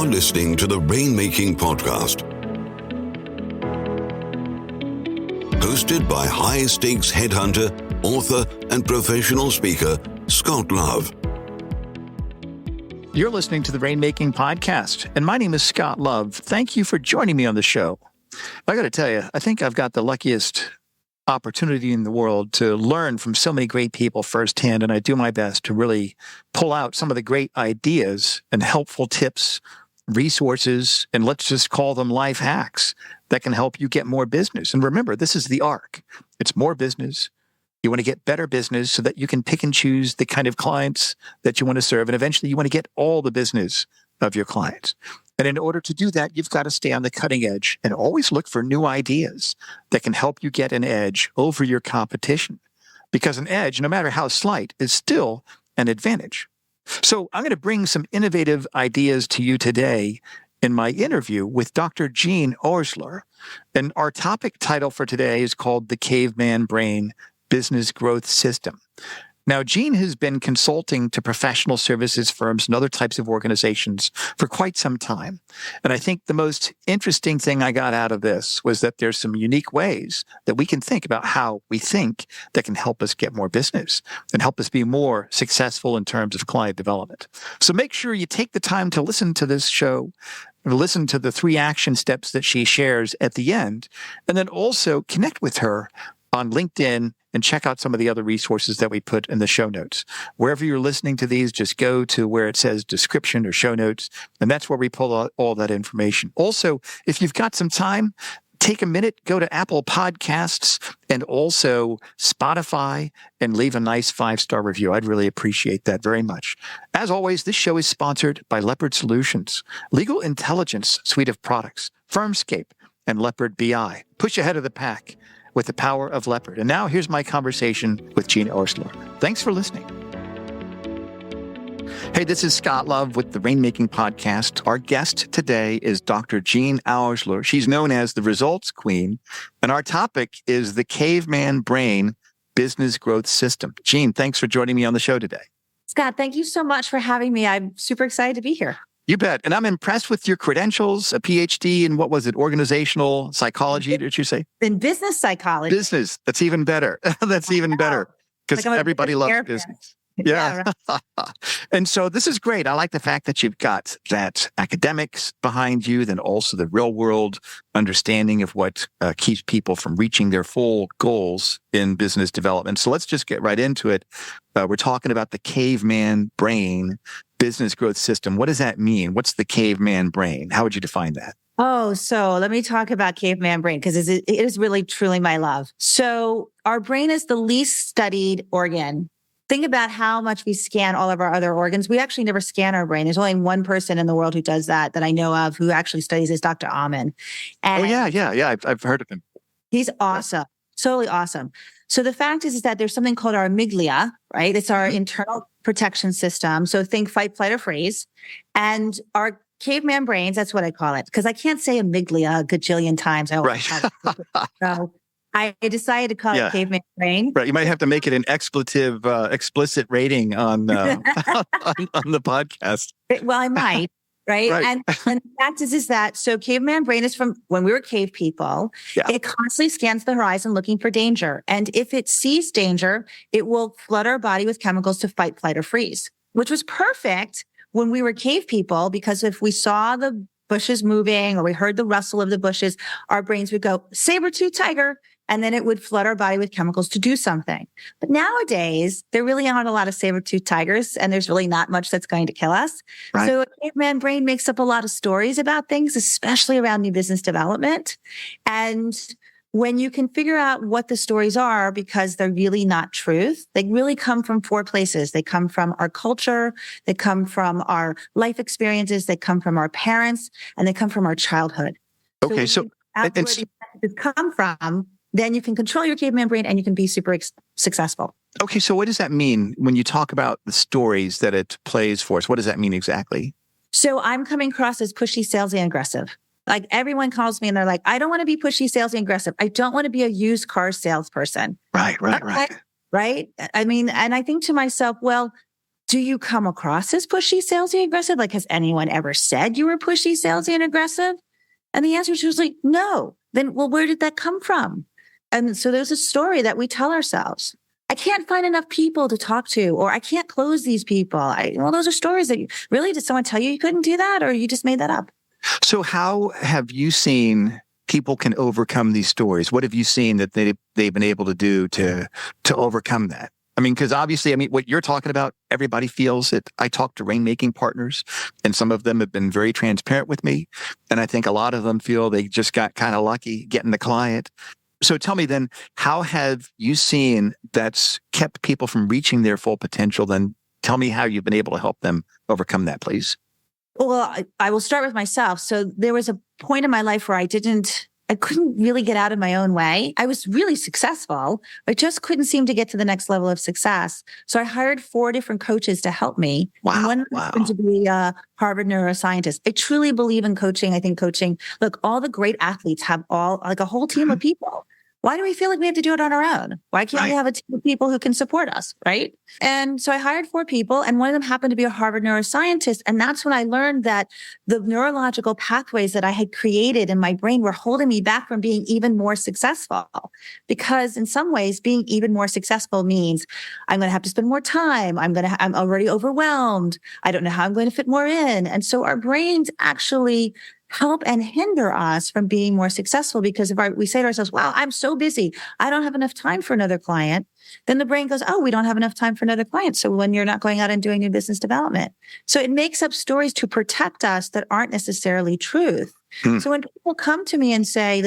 You're listening to the Rainmaking Podcast, hosted by high-stakes headhunter, author, and professional speaker, Scott Love. You're listening to the Rainmaking Podcast, and my name is Scott Love. Thank you for joining me on the show. I got to tell you, I think I've got the luckiest opportunity in the world to learn from so many great people firsthand, and I do my best to really pull out some of the great ideas and helpful tips, resources, and let's just call them life hacks that can help you get more business. And remember, this is the arc. It's more business. You want to get better business so that you can pick and choose the kind of clients that you want to serve, and eventually you want to get all the business of your clients. And in order to do that, you've got to stay on the cutting edge and always look for new ideas that can help you get an edge over your competition. Because an edge, no matter how slight, is still an advantage. So I'm going to bring some innovative ideas to you today in my interview with Dr. Jean Oursler. And our topic title for today is called The Caveman Brain Business Growth System. Now, Jean has been consulting to professional services firms and other types of organizations for quite some time. And I think the most interesting thing I got out of this was that there's some unique ways that we can think about how we think that can help us get more business and help us be more successful in terms of client development. So make sure you take the time to listen to this show, listen to the 3 action steps that she shares at the end, and then also connect with her on LinkedIn and check out some of the other resources that we put in the show notes. Wherever you're listening to these, just go to where it says description or show notes, and that's where we pull out all that information. Also, if you've got some time, take a minute, go to Apple Podcasts and also Spotify and leave a nice 5-star review. I'd really appreciate that very much. As always, this show is sponsored by Leopard Solutions, legal intelligence suite of products, Firmscape, and Leopard BI. Push ahead of the pack with the power of Leopard. And now here's my conversation with Jean Oursler. Thanks for listening. Hey, this is Scott Love with the Rainmaking Podcast. Our guest today is Dr. Jean Oursler. She's known as the Results Queen. And our topic is the Caveman Brain Business Growth System. Jean, thanks for joining me on the show today. Scott, thank you so much for having me. I'm super excited to be here. You bet. And I'm impressed with your credentials, a Ph.D. in what was it, organizational psychology, did you say? In business psychology. Business. That's even better. That's even better because everybody loves business. Yeah. Right. And so this is great. I like the fact that you've got that academics behind you, then also the real world understanding of what keeps people from reaching their full goals in business development. So let's just get right into it. We're talking about the caveman brain business growth system. What does that mean? What's the caveman brain? How would you define that? Oh, so let me talk about caveman brain because it is really, truly my love. So our brain is the least studied organ. Think about how much we scan all of our other organs. We actually never scan our brain. There's only one person in the world who does that I know of who actually studies is Dr. Amen. And yeah. I've heard of him. He's awesome. Totally awesome. So the fact is that there's something called our amygdala, right? It's our internal protection system. So think fight, flight, or freeze. And our caveman brains, that's what I call it. Because I can't say amygdala a gajillion times. So I decided to call it caveman brain. Right. You might have to make it an explicit rating on on the podcast. Well, I might. Right. And the fact is that, so caveman brain is from when we were cave people. Yeah. It constantly scans the horizon looking for danger. And if it sees danger, it will flood our body with chemicals to fight, flight, or freeze, which was perfect when we were cave people, because if we saw the bushes moving or we heard the rustle of the bushes, our brains would go, saber-tooth tiger. And then it would flood our body with chemicals to do something. But nowadays, there really aren't a lot of saber-toothed tigers, and there's really not much that's going to kill us. Right. So a caveman brain makes up a lot of stories about things, especially around new business development. And when you can figure out what the stories are, because they're really not truth, they really come from 4 places. They come from our culture, they come from our life experiences, they come from our parents, and they come from our childhood. Okay, so where these messages come from, then you can control your caveman brain and you can be super successful. Okay, so what does that mean when you talk about the stories that it plays for us? What does that mean exactly? So I'm coming across as pushy, salesy, and aggressive. Like everyone calls me and they're like, I don't want to be pushy, salesy, and aggressive. I don't want to be a used car salesperson. Right. Right? I mean, and I think to myself, well, do you come across as pushy, salesy, aggressive? Like, has anyone ever said you were pushy, salesy, and aggressive? And the answer was like, no. Then, well, where did that come from? And so there's a story that we tell ourselves. I can't find enough people to talk to, or I can't close these people. Well, those are stories that really, did someone tell you couldn't do that, or you just made that up? So how have you seen people can overcome these stories? What have you seen that they've been able to do to overcome that? I mean, because obviously, what you're talking about, everybody feels it. I talk to Rainmaking partners, and some of them have been very transparent with me. And I think a lot of them feel they just got kind of lucky getting the client. So tell me then, how have you seen that's kept people from reaching their full potential? Then tell me how you've been able to help them overcome that, please. Well, I will start with myself. So there was a point in my life where I couldn't really get out of my own way. I was really successful. I just couldn't seem to get to the next level of success. So I hired 4 different coaches to help me. Wow. One happened to be a Harvard neuroscientist. I truly believe in coaching. I think coaching, look, all the great athletes have a whole team of people. Why do we feel like we have to do it on our own? Why can't we have a team of people who can support us, right? And so I hired 4 people, and one of them happened to be a Harvard neuroscientist. And that's when I learned that the neurological pathways that I had created in my brain were holding me back from being even more successful. Because in some ways, being even more successful means I'm going to have to spend more time. I'm already overwhelmed. I don't know how I'm going to fit more in. And so our brains actually help and hinder us from being more successful, because if we say to ourselves, wow, I'm so busy, I don't have enough time for another client, then the brain goes, oh, we don't have enough time for another client. So when you're not going out and doing new business development. So it makes up stories to protect us that aren't necessarily truth. So when people come to me and say,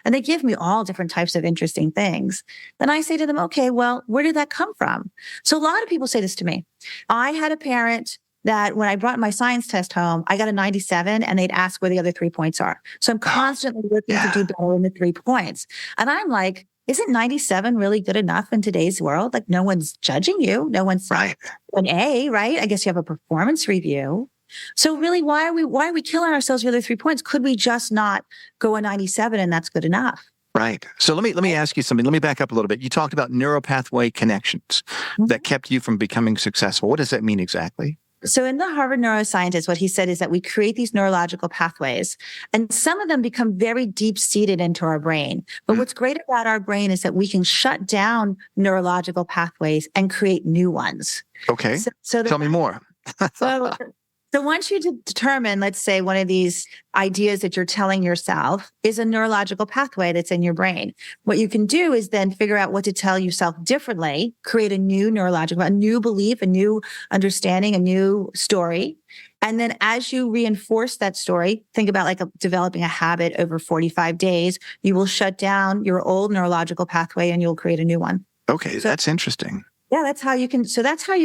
and they give me all different types of interesting things, then I say to them, okay, well, where did that come from? So a lot of people say this to me. I had a parent that when I brought my science test home, I got a 97, and they'd ask where the other 3 points are. So I'm constantly looking to do better in the 3 points. And I'm like, isn't 97 really good enough in today's world? Like, no one's judging you. No one's an A, right? I guess you have a performance review. So really, why are we killing ourselves with the other 3 points? Could we just not go a 97 and that's good enough? Right. So let me ask you something. Let me back up a little bit. You talked about neuropathway connections that kept you from becoming successful. What does that mean exactly? So in the Harvard neuroscientist, what he said is that we create these neurological pathways, and some of them become very deep-seated into our brain. But what's great about our brain is that we can shut down neurological pathways and create new ones. Okay. So tell me more. So once you determine, let's say, one of these ideas that you're telling yourself is a neurological pathway that's in your brain, what you can do is then figure out what to tell yourself differently, create a new neurological, a new belief, a new understanding, a new story. And then as you reinforce that story, think about developing a habit over 45 days, you will shut down your old neurological pathway and you'll create a new one. Okay, so that's interesting. Yeah, that's how you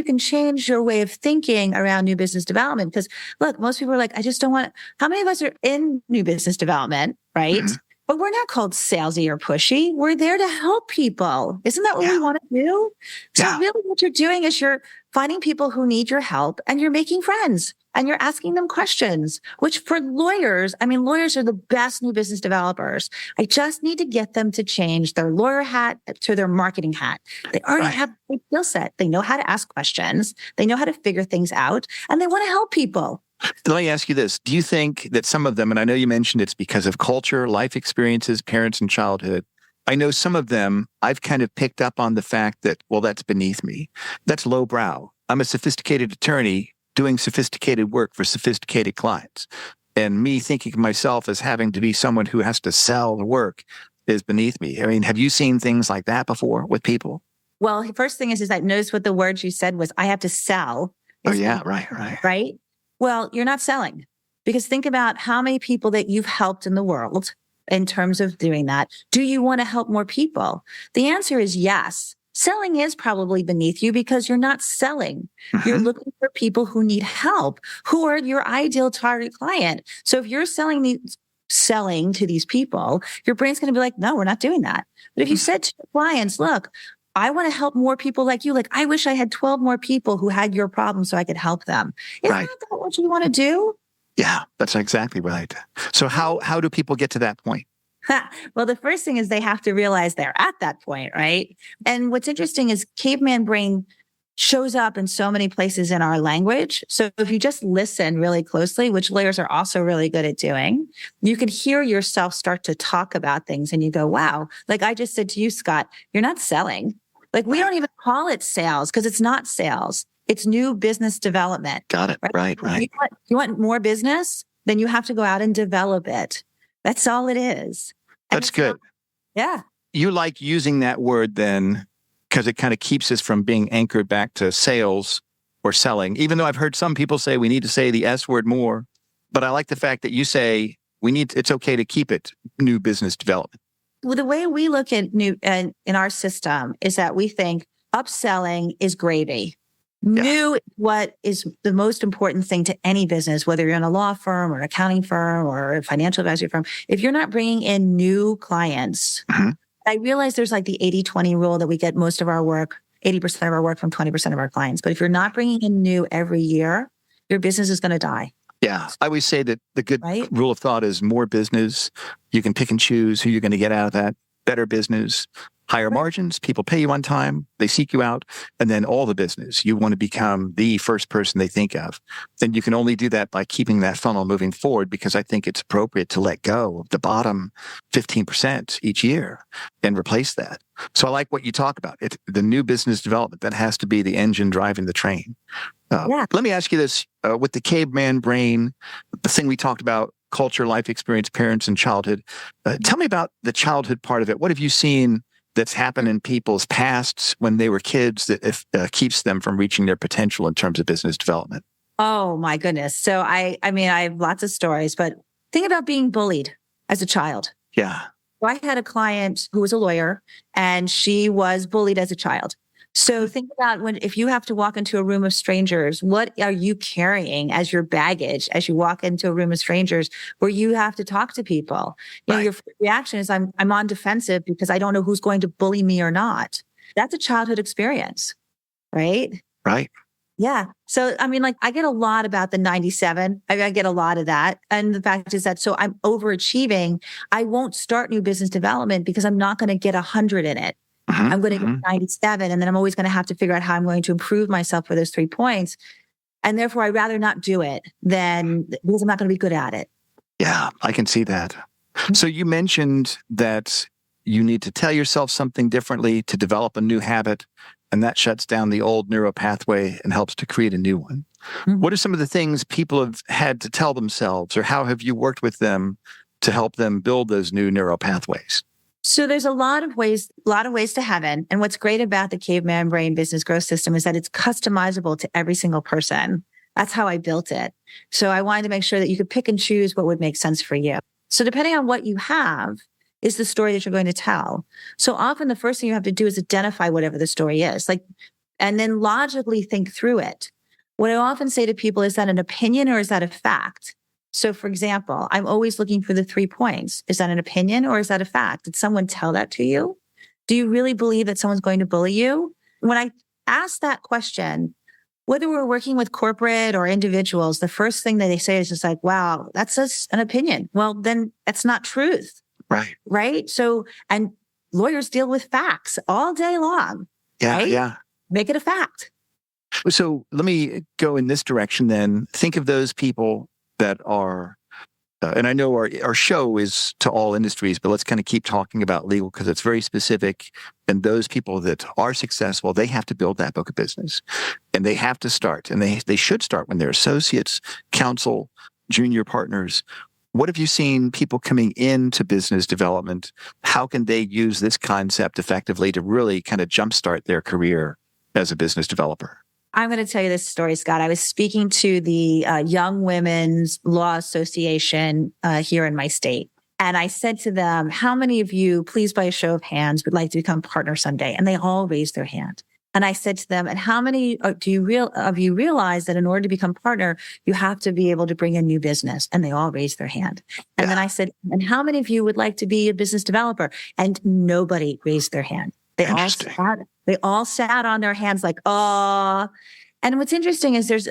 can change your way of thinking around new business development. Because look, most people are like, I just don't want, how many of us are in new business development, right? But we're not called salesy or pushy. We're there to help people. Isn't that what we want to do? So really what you're doing is you're finding people who need your help, and you're making friends, and you're asking them questions, which for lawyers, lawyers are the best new business developers. I just need to get them to change their lawyer hat to their marketing hat. They already have a skill set. They know how to ask questions. They know how to figure things out, and they want to help people. Let me ask you this. Do you think that some of them, and I know you mentioned it's because of culture, life experiences, parents, and childhood, I know some of them, I've kind of picked up on the fact that, well, that's beneath me. That's lowbrow. I'm a sophisticated attorney doing sophisticated work for sophisticated clients. And me thinking of myself as having to be someone who has to sell the work is beneath me. I mean, have you seen things like that before with people? Well, the first thing is that notice what the word you said was, I have to sell. Oh, yeah, right. Right? Well, you're not selling, because think about how many people that you've helped in the world in terms of doing that. Do you want to help more people? The answer is yes. Selling is probably beneath you because you're not selling. You're looking for people who need help, who are your ideal target client. So if you're selling to these people, your brain's going to be like, no, we're not doing that. But if you said to your clients, look, I want to help more people like you. Like, I wish I had 12 more people who had your problem so I could help them. Isn't that what you want to do? Yeah, that's exactly right. So how do people get to that point? Well, the first thing is they have to realize they're at that point, right? And what's interesting is caveman brain shows up in so many places in our language. So if you just listen really closely, which lawyers are also really good at doing, you can hear yourself start to talk about things and you go, wow, like I just said to you, Scott, you're not selling. Like we don't even call it sales because it's not sales. It's new business development. Got it. Right. You want more business? Then you have to go out and develop it. That's all it is. That's good. Yeah. You like using that word then because it kind of keeps us from being anchored back to sales or selling, even though I've heard some people say we need to say the S word more. But I like the fact that you say it's okay to keep it new business development. Well, the way we look at new in our system is that we think upselling is gravy. Yeah. New, what is the most important thing to any business, whether you're in a law firm or an accounting firm or a financial advisory firm, if you're not bringing in new clients, I realize there's like the 80-20 rule that we get most of our work, 80% of our work from 20% of our clients. But if you're not bringing in new every year, your business is going to die. Yeah. I always say that the good rule of thought is more business. You can pick and choose who you're going to get out of that. Better business, higher margins, people pay you on time, they seek you out, and then all the business. You want to become the first person they think of. Then you can only do that by keeping that funnel moving forward, because I think it's appropriate to let go of the bottom 15% each year and replace that. So I like what you talk about. It's the new business development that has to be the engine driving the train. Let me ask you this, with the caveman brain, the thing we talked about, culture, life experience, parents, and childhood. Tell me about the childhood part of it. What have you seen that's happened in people's pasts when they were kids that keeps them from reaching their potential in terms of business development? Oh my goodness. So I mean, I have lots of stories, but think about being bullied as a child. Yeah. So I had a client who was a lawyer and she was bullied as a child. So think about if you have to walk into a room of strangers, what are you carrying as your baggage as you walk into a room of strangers where you have to talk to people? You know, your reaction is I'm on defensive because I don't know who's going to bully me or not. That's a childhood experience, right? Right. Yeah. So, I mean, like I get a lot about the 97. I get a lot of that. And the fact is that, so I'm overachieving. I won't start new business development because I'm not going to get 100 in it. I'm going to get 97, and then I'm always going to have to figure out how I'm going to improve myself for those 3 points. And therefore, I'd rather not do it because I'm not going to be good at it. Yeah, I can see that. So you mentioned that you need to tell yourself something differently to develop a new habit, and that shuts down the old neural pathway and helps to create a new one. What are some of the things people have had to tell themselves, or how have you worked with them to help them build those new neural pathways? So there's a lot of ways to heaven. And what's great about the Caveman Brain Business Growth System is that it's customizable to every single person. That's how I built it. So I wanted to make sure that you could pick and choose what would make sense for you. So depending on what you have is the story that you're going to tell. So often the first thing you have to do is identify whatever the story is, and then logically think through it. What I often say to people is that an opinion or is that a fact? So for example, I'm always looking for the 3 points. Is that an opinion or is that a fact? Did someone tell that to you? Do you really believe that someone's going to bully you? When I ask that question, whether we're working with corporate or individuals, the first thing that they say is just like, wow, that's just an opinion. Well, then that's not truth. Right. Right. So, and lawyers deal with facts all day long. Yeah. Right? Yeah. Make it a fact. So let me go in this direction then. Think of those people that are, and I know our show is to all industries, but let's kind of keep talking about legal because it's very specific. And those people that are successful, they have to build that book of business, and they have to start, and they should start when they're associates, counsel, junior partners. What have you seen people coming into business development? How can they use this concept effectively to really kind of jumpstart their career as a business developer? I'm going to tell you this story, Scott. I was speaking to the Young Women's Law Association here in my state. And I said to them, how many of you, please by a show of hands, would like to become partner someday? And they all raised their hand. And I said to them, and how many of you realize that in order to become partner, you have to be able to bring in new business? And they all raised their hand. And then I said, and how many of you would like to be a business developer? And nobody raised their hand. They all sat on their hands like, oh. And what's interesting is there's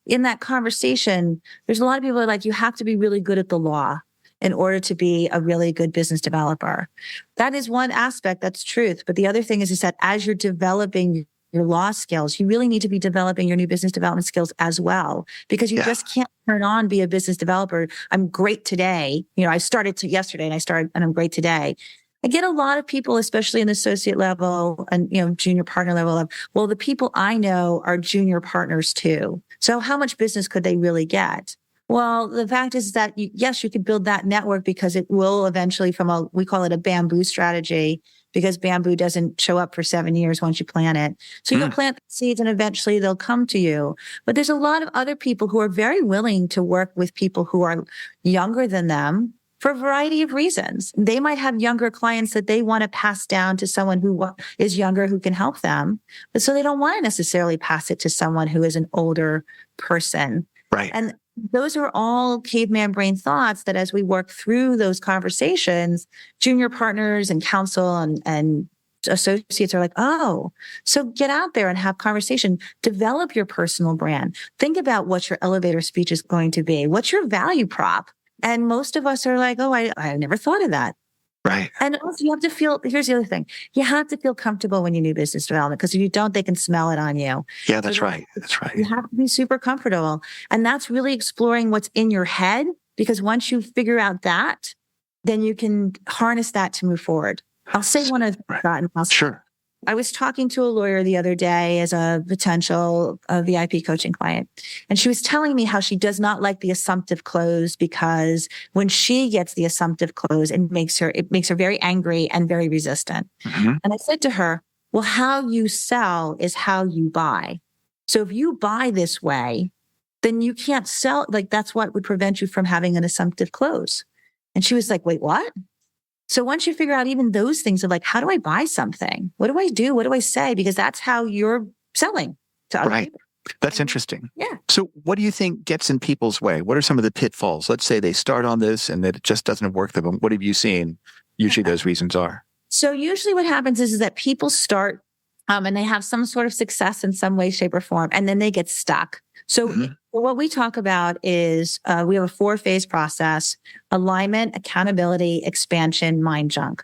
in that conversation, there's a lot of people that are like, you have to be really good at the law in order to be a really good business developer. That is one aspect, that's truth. But the other thing is that as you're developing your law skills. You really need to be developing your new business development skills as well, because you just can't turn on, be a business developer. I'm great today. I started yesterday and I'm great today. I get a lot of people, especially in the associate level and, junior partner level well, the people I know are junior partners too. So how much business could they really get? Well, the fact is that yes, you could build that network, because it will eventually we call it a bamboo strategy, because bamboo doesn't show up for 7 years once you plant it. So you'll plant the seeds and eventually they'll come to you. But there's a lot of other people who are very willing to work with people who are younger than them for a variety of reasons. They might have younger clients that they want to pass down to someone who is younger who can help them. But so they don't want to necessarily pass it to someone who is an older person. Right. And those are all caveman brain thoughts that as we work through those conversations, junior partners and counsel and associates are like, oh, so get out there and have conversation, develop your personal brand. Think about what your elevator speech is going to be. What's your value prop? And most of us are like, oh, I never thought of that. Right. And also you have to feel, here's the other thing. You have to feel comfortable when you do business development, because if you don't, they can smell it on you. Yeah, that's right. That's right. You have to be super comfortable. And that's really exploring what's in your head, because once you figure out that, then you can harness that to move forward. I'll say one of Sure. I was talking to a lawyer the other day as a potential VIP coaching client, and she was telling me how she does not like the assumptive close, because when she gets the assumptive close, it makes her very angry and very resistant. Mm-hmm. And I said to her, well, how you sell is how you buy. So if you buy this way, then you can't sell. Like, that's what would prevent you from having an assumptive close. And she was like, wait, what? So once you figure out even those things of like, how do I buy something? What do I do? What do I say? Because that's how you're selling to other people. That's interesting. Yeah. So what do you think gets in people's way? What are some of the pitfalls? Let's say they start on this and that it just doesn't work for them. What have you seen usually those reasons are? So usually what happens is that people start and they have some sort of success in some way, shape, or form, and then they get stuck. So what we talk about is we have a 4-phase process: alignment, accountability, expansion, mind junk.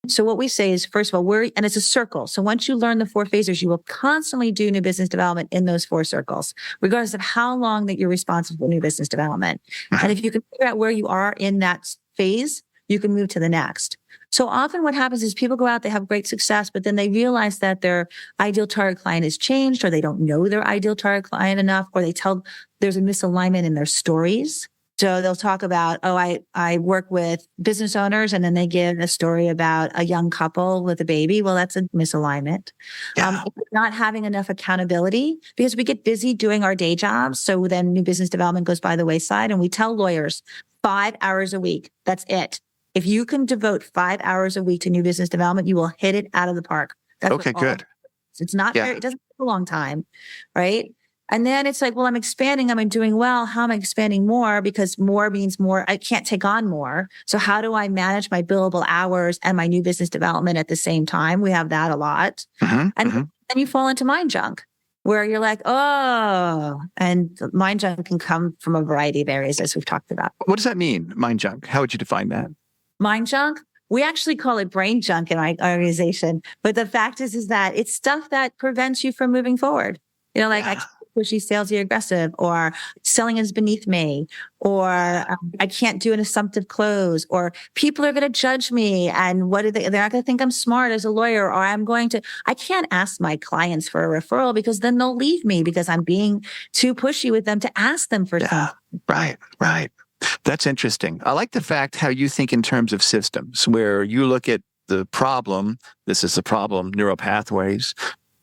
So what we say is, first of all, and it's a circle. So once you learn the 4 phases, you will constantly do new business development in those 4 circles, regardless of how long that you're responsible for new business development. And if you can figure out where you are in that phase, you can move to the next. So often what happens is people go out, they have great success, but then they realize that their ideal target client has changed, or they don't know their ideal target client enough, or they tell there's a misalignment in their stories. So they'll talk about, oh, I work with business owners, and then they give a story about a young couple with a baby. Well, that's a misalignment. Yeah. Not having enough accountability, because we get busy doing our day jobs. So then new business development goes by the wayside, and we tell lawyers 5 hours a week. That's it. If you can devote 5 hours a week to new business development, you will hit it out of the park. That's okay, good. It's not it doesn't take a long time, right? And then it's like, well, I'm expanding, I'm doing well. How am I expanding more? Because more means more. I can't take on more. So how do I manage my billable hours and my new business development at the same time? We have that a lot. And then you fall into mind junk, where you're like, oh, and mind junk can come from a variety of areas, as we've talked about. What does that mean, mind junk? How would you define that? Mind junk? We actually call it brain junk in our organization. But the fact is that it's stuff that prevents you from moving forward. I pushy, salesy, aggressive, or selling is beneath me, or I can't do an assumptive close, or people are going to judge me, and they're not going to think I'm smart as a lawyer, or I can't ask my clients for a referral because then they'll leave me because I'm being too pushy with them to ask them for something. Right. That's interesting. I like the fact how you think in terms of systems, where you look at the problem. This is the problem, neural pathways.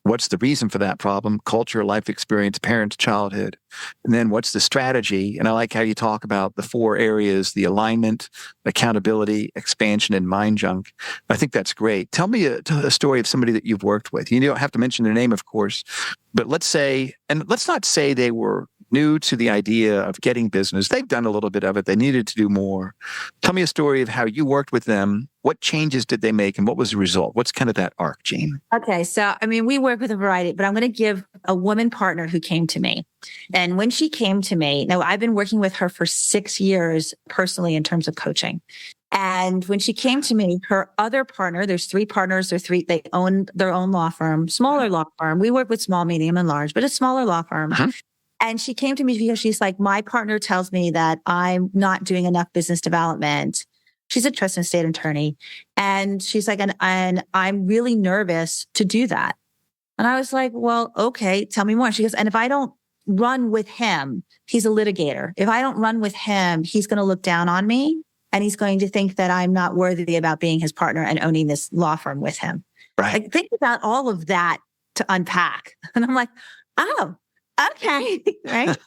What's the reason for that problem? Culture, life experience, parents, childhood. And then what's the strategy? And I like how you talk about the 4 areas: the alignment, accountability, expansion, and mind junk. I think that's great. Tell me a story of somebody that you've worked with. You don't have to mention their name, of course, but let's not say they were new to the idea of getting business. They've done a little bit of it. They needed to do more. Tell me a story of how you worked with them. What changes did they make, and what was the result? What's kind of that arc, Jean? Okay. So, we work with a variety, but I'm going to give a woman partner who came to me. And when she came to me, now I've been working with her for 6 years personally in terms of coaching. And when she came to me, her other partner, there's 3 partners, they own their own law firm, smaller law firm. We work with small, medium, and large, but a smaller law firm. Uh-huh. And she came to me because she's like, my partner tells me that I'm not doing enough business development. She's a trust and estate attorney. And she's like, and I'm really nervous to do that. And I was like, well, okay, tell me more. She goes, and if I don't run with him, he's a litigator. If I don't run with him, he's going to look down on me. And he's going to think that I'm not worthy about being his partner and owning this law firm with him. Right. Like, think about all of that to unpack. And I'm like, oh, okay. Right.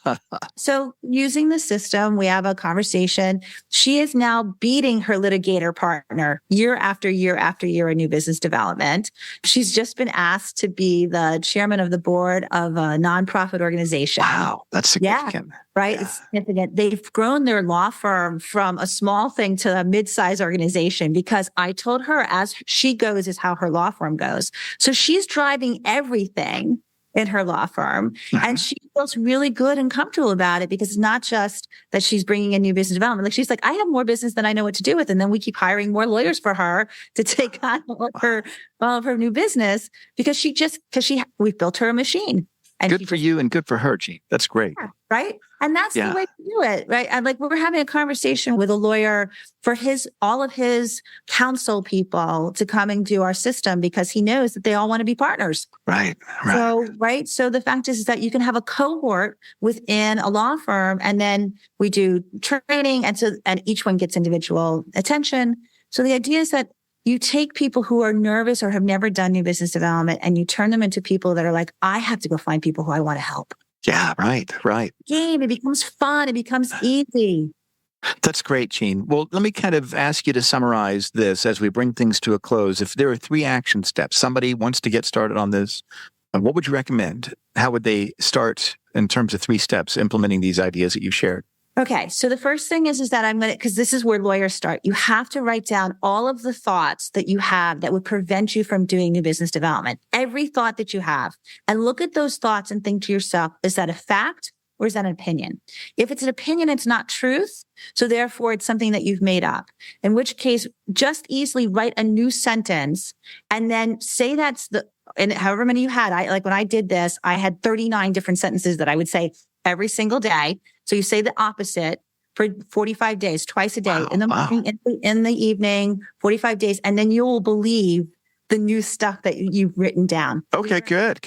So using the system, we have a conversation. She is now beating her litigator partner year after year after year in new business development. She's just been asked to be the chairman of the board of a nonprofit organization. Wow. That's significant. Yeah, right. Yeah. It's significant. They've grown their law firm from a small thing to a mid-size organization because I told her as she goes is how her law firm goes. So she's driving everything in her law firm. And she feels really good and comfortable about it because it's not just that she's bringing in new business development. Like she's like, I have more business than I know what to do with. And then we keep hiring more lawyers for her to take on all of her new business because we've built her a machine. And good for you and good for her, Jean. That's great. Yeah, right. And that's the way to do it. Right. And like we're having a conversation with a lawyer for all of his counsel people to come and do our system because he knows that they all want to be partners. Right. So the fact is that you can have a cohort within a law firm and then we do training. And each one gets individual attention. So the idea is that you take people who are nervous or have never done new business development and you turn them into people that are like, I have to go find people who I want to help. Yeah, right. Game, it becomes fun. It becomes easy. That's great, Jean. Well, let me kind of ask you to summarize this as we bring things to a close. If there are 3 action steps, somebody wants to get started on this, what would you recommend? How would they start in terms of 3 steps implementing these ideas that you've shared? Okay. So the first thing is that because this is where lawyers start. You have to write down all of the thoughts that you have that would prevent you from doing new business development. Every thought that you have, and look at those thoughts and think to yourself, is that a fact or is that an opinion? If it's an opinion, it's not truth. So therefore it's something that you've made up, in which case just easily write a new sentence and then say and however many you had. Like when I did this, I had 39 different sentences that I would say every single day. So you say the opposite for 45 days, twice a day, in the morning, in the evening, 45 days. And then you will believe the new stuff that you've written down. Okay, good.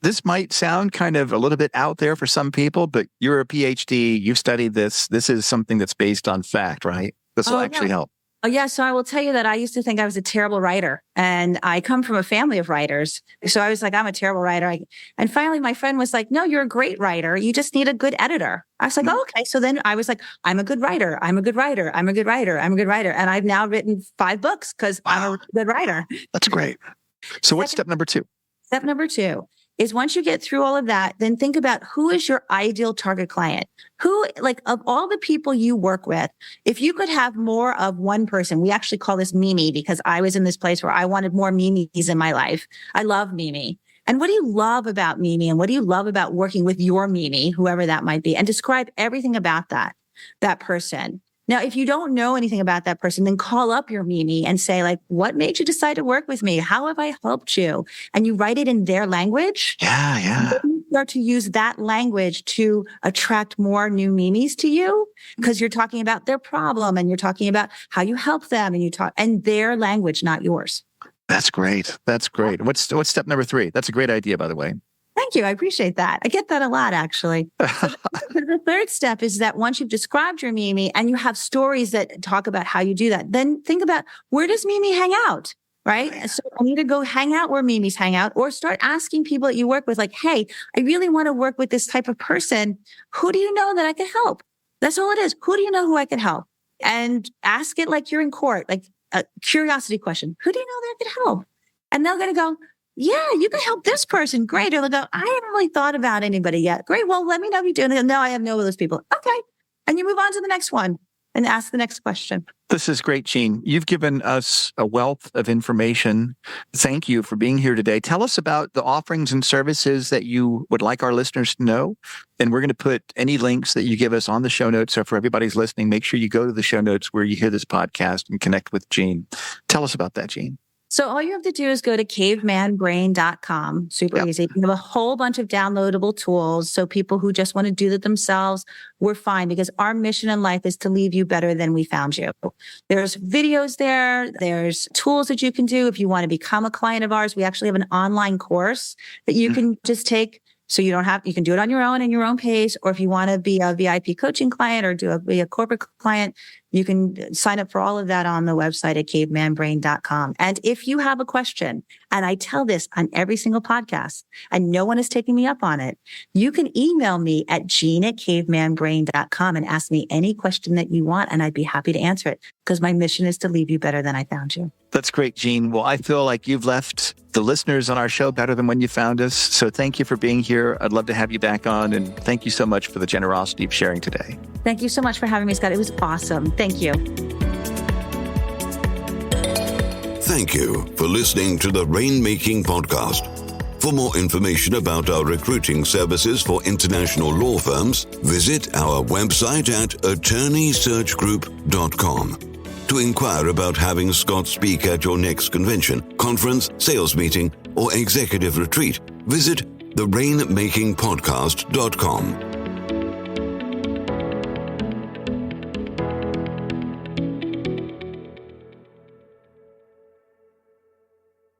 This might sound kind of a little bit out there for some people, but you're a Ph.D., you've studied this. This is something that's based on fact, right? This will actually help. Oh, yeah. So I will tell you that I used to think I was a terrible writer, and I come from a family of writers. So I was like, I'm a terrible writer. And finally, my friend was like, no, you're a great writer. You just need a good editor. I was like, oh, okay. So then I was like, I'm a good writer. And I've now written 5 books because I'm a good writer. That's great. So what's step number 2? Step number 2 is once you get through all of that, then think about who is your ideal target client. Who, like, of all the people you work with, if you could have more of one person, we actually call this Mimi because I was in this place where I wanted more Mimis in my life. I love Mimi. And what do you love about Mimi? And what do you love about working with your Mimi, whoever that might be? And describe everything about that person. Now, if you don't know anything about that person, then call up your Mimi and say, like, what made you decide to work with me? How have I helped you? And you write it in their language. Yeah. And you start to use that language to attract more new Mimis to you because you're talking about their problem and you're talking about how you help them and their language, not yours. That's great. What's step number 3? That's a great idea, by the way. Thank you. I appreciate that. I get that a lot, actually. So the third step is that once you've described your Mimi and you have stories that talk about how you do that, then think about, where does Mimi hang out? Right? So I need to go hang out where Mimis hang out, or start asking people that you work with, like, hey, I really want to work with this type of person. Who do you know that I could help? That's all it is. Who do you know who I could help? And ask it like you're in court, like a curiosity question. Who do you know that I could help? And they're going to go, yeah, you can help this person. Great. Or they'll go, I haven't really thought about anybody yet. Great. Well, let me know if you do. And they'll go, no, I have no of those people. Okay. And you move on to the next one. and ask the next question. This is great, Jean. You've given us a wealth of information. Thank you for being here today. Tell us about the offerings and services that you would like our listeners to know. And we're going to put any links that you give us on the show notes. So for everybody's listening, make sure you go to the show notes where you hear this podcast and connect with Jean. Tell us about that, Jean. So all you have to do is go to cavemanbrain.com. Super easy. You have a whole bunch of downloadable tools. So people who just want to do it themselves, we're fine, because our mission in life is to leave you better than we found you. There's videos there. There's tools that you can do. If you want to become a client of ours, we actually have an online course that you can just take. So you can do it on your own in your own pace. Or if you want to be a VIP coaching client or be a corporate client, you can sign up for all of that on the website at cavemanbrain.com. And if you have a question, and I tell this on every single podcast, and no one is taking me up on it, you can email me at jean@cavemanbrain.com and ask me any question that you want, and I'd be happy to answer it, because my mission is to leave you better than I found you. That's great, Jean. Well, I feel like you've left the listeners on our show better than when you found us. So thank you for being here. I'd love to have you back on. And thank you so much for the generosity of sharing today. Thank you so much for having me, Scott. It was awesome. Thank you. Thank you for listening to the Rainmaking Podcast. For more information about our recruiting services for international law firms, visit our website at attorneysearchgroup.com. To inquire about having Scott speak at your next convention, conference, sales meeting, or executive retreat, visit therainmakingpodcast.com.